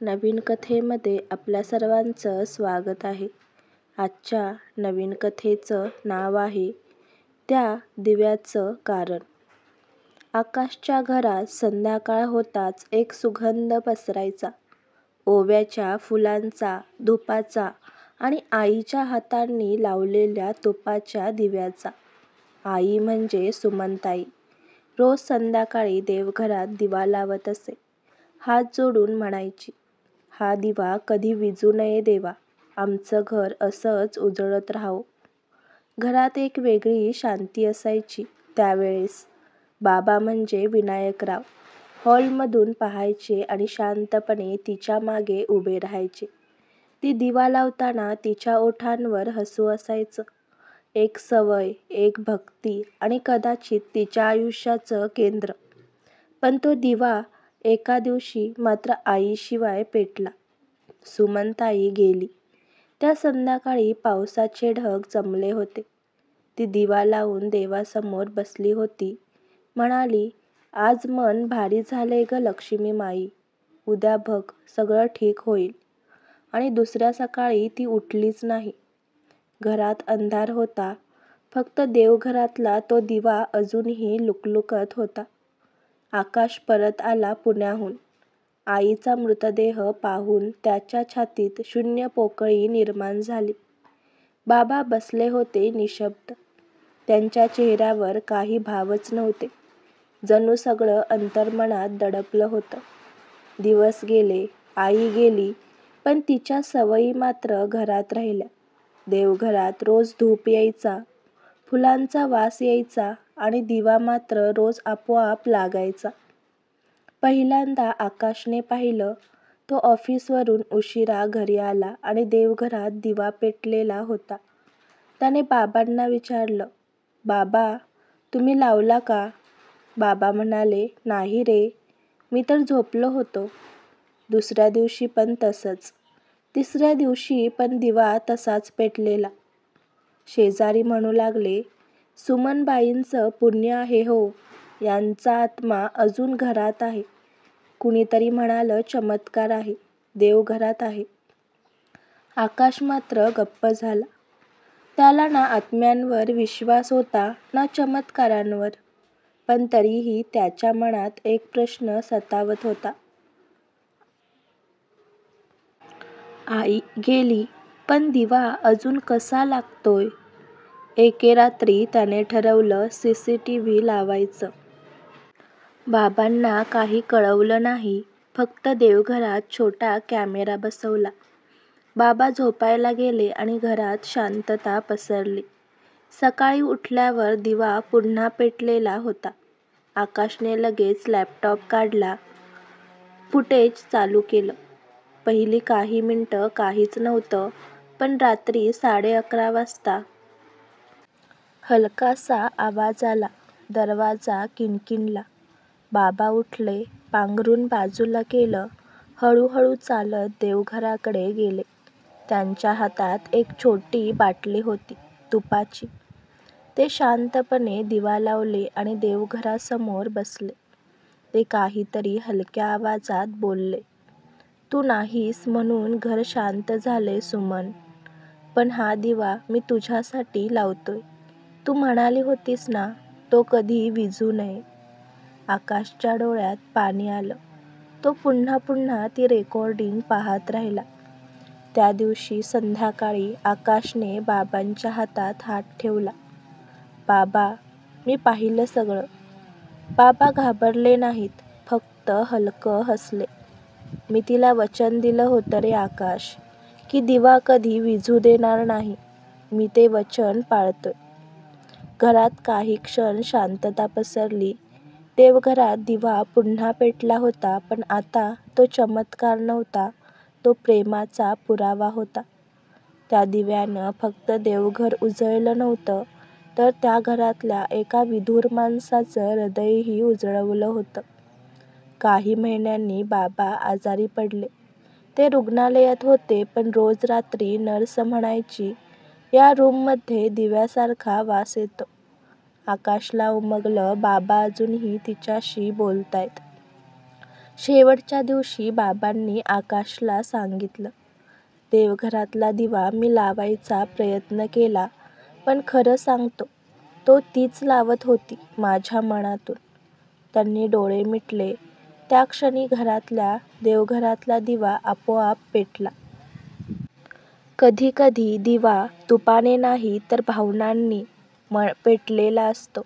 नवीन कथेमध्ये आपल्या सर्वांचं स्वागत आहे. आजच्या नवीन कथेचं नाव आहे त्या दिव्याचं कारण. आकाशच्या घरात संध्याकाळ होताच एक सुगंध पसरायचा. ओव्याच्या फुलांचा, धुपाचा आणि आईच्या हातांनी लावलेल्या तुपाच्या दिव्याचा. आई म्हणजे सुमनताई. रोज संध्याकाळी देवघरात दिवा लावत असे. हात जोडून म्हणायची, हा दिवा कधी विझू नये देवा, आमचं घर असंच उजळत राहो. घरात एक वेगळी शांती असायची त्यावेळेस. बाबा म्हणजे विनायकराव हॉलमधून पाहायचे आणि शांतपणे तिच्या मागे उभे राहायचे. ती दिवा लावताना तिच्या ओठांवर हसू असायचं. एक सवय, एक भक्ती आणि कदाचित तिच्या आयुष्याचं केंद्र. पण तो दिवा एका दिवशी मात्र आईशिवाय पेटला. सुमनताई गेली. त्या संध्याकाळी पावसाचे ढग जमले होते. ती दिवा लावून देवासमोर बसली होती. म्हणाली, आज मन भारी झालंय ग लक्ष्मी माई. उद्या बघ सगळं ठीक होईल. आणि दुसऱ्या सकाळी ती उठलीच नाही. घरात अंधार होता. फक्त देवघरातला तो दिवा अजूनही लुकलुकत होता. आकाश परत आला पुण्याहून. आईचा मृतदेह पाहून त्याच्या छातीत शून्य पोकळी निर्माण झाली. बाबा बसले होते निशब्द. त्यांच्या चेहऱ्यावर काही भावच नव्हते. जणू सगळं अंतर्मनात दडपलं होतं. दिवस गेले, आई गेली, पण तिच्या सवयी मात्र घरात राहिल्या. देवघरात रोज धूप यायचा, फुलांचा वास यायचा आणि दिवा मात्र रोज आपोआप लागायचा. पहिल्यांदा आकाशने पाहिलं. तो ऑफिसवरून उशिरा घरी आला आणि देवघरात दिवा पेटलेला होता. त्याने बाबांना विचारलं, बाबा तुम्ही लावला का? बाबा म्हणाले, नाही रे, मी तर झोपलो होतो. दुसऱ्या दिवशी पण तसंच. तिसऱ्या दिवशी पण दिवा तसाच पेटलेला. शेजारी म्हणू लागले, सुमनबाईंचं पुण्य आहे हो, यांचा आत्मा अजून घरात आहे. कुणीतरी म्हणालं, चमत्कार आहे, देव घरात आहे. आकाश मात्र गप्प झाला. त्याला ना आत्म्यांवर विश्वास होता ना चमत्कारांवर. पण तरीही त्याच्या मनात एक प्रश्न सतावत होता. आई गेली, पण दिवा अजून कसा लागतोय? एके रात्री त्याने ठरवलं CCTV लावायचं. बाबांना काही कळवलं नाही. फक्त देवघरात छोटा कॅमेरा बसवला. बाबा झोपायला गेले आणि घरात शांतता पसरली. सकाळी उठल्यावर दिवा पुन्हा पेटलेला होता. आकाशने लगेच लॅपटॉप काढला. फुटेज चालू केलं. पहिली काही मिनिटं काहीच नव्हतं, पण रात्री 11:30 वाजता हलकासा आवाज आला. दरवाजा किणकिणला. बाबा उठले, पांघरूण बाजूला केलं, हळूहळू चालत देवघराकडे गेले. त्यांच्या हातात एक छोटी बाटली होती, तुपाची. ते शांतपणे दिवा लावले आणि देवघरासमोर बसले. ते काहीतरी हलक्या आवाजात बोलले, तू नाहीस म्हणून घर शांत झाले सुमन. पण हा दिवा मी तुझ्यासाठी लावतोय. तू म्हणाली होतीस ना, तो कधी विझू नये. आकाशच्या डोळ्यात पाणी आलं. तो पुन्हा पुन्हा ती रेकॉर्डिंग पाहत राहिला. त्या दिवशी संध्याकाळी आकाशने बाबांच्या हातात हात ठेवला. बाबा, मी पाहिलं सगळं. बाबा घाबरले नाहीत, फक्त हलकं हसले. मी तिला वचन दिलं होतं रे आकाश, की दिवा कधी विझू देणार नाही. मी ते वचन पाळतोय. घरात काही क्षण शांतता पसरली. देवघरात दिवा पुन्हा पेटला होता, पण आता तो चमत्कार नव्हता, तो प्रेमाचा पुरावा होता. त्या दिव्यानं फक्त देवघर उजळलं नव्हतं, तर त्या घरातल्या एका विधुर माणसाचं हृदयही उजळवलं होतं. काही महिन्यांनी बाबा आजारी पडले. ते रुग्णालयात होते, पण रोज रात्री नर्स म्हणायची, या रूममध्ये दिव्यासारखा वास येतो. आकाशला उमगलं, बाबा अजूनही तिच्याशी बोलतायत. शेवटच्या दिवशी बाबांनी आकाशला सांगितलं, देवघरातला दिवा मी लावायचा प्रयत्न केला, पण खरं सांगतो तो तीच लावत होती माझ्या मनातून. त्यांनी डोळे मिटले. त्या क्षणी देवघरातला दिवा आपोआप पेटला. कधी कधी दिवा तुपाने नाही तर भावनांनी पेटलेला असतो.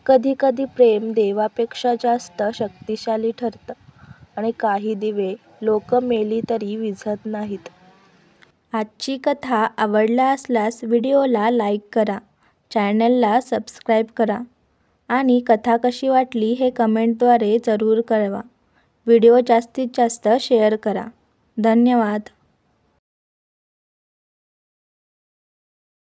कधी कधी प्रेम देवापेक्षा जास्त शक्तिशाली ठरतं आणि काही दिवे लोक मेली तरी विझत नाहीत. आजची कथा आवडला असल्यास व्हिडिओला लाईक करा, चॅनलला सबस्क्राईब करा आणि कथा कशी वाटली हे कमेंटद्वारे जरूर कळवा. व्हिडिओ जास्तीत जास्त शेअर करा. धन्यवाद.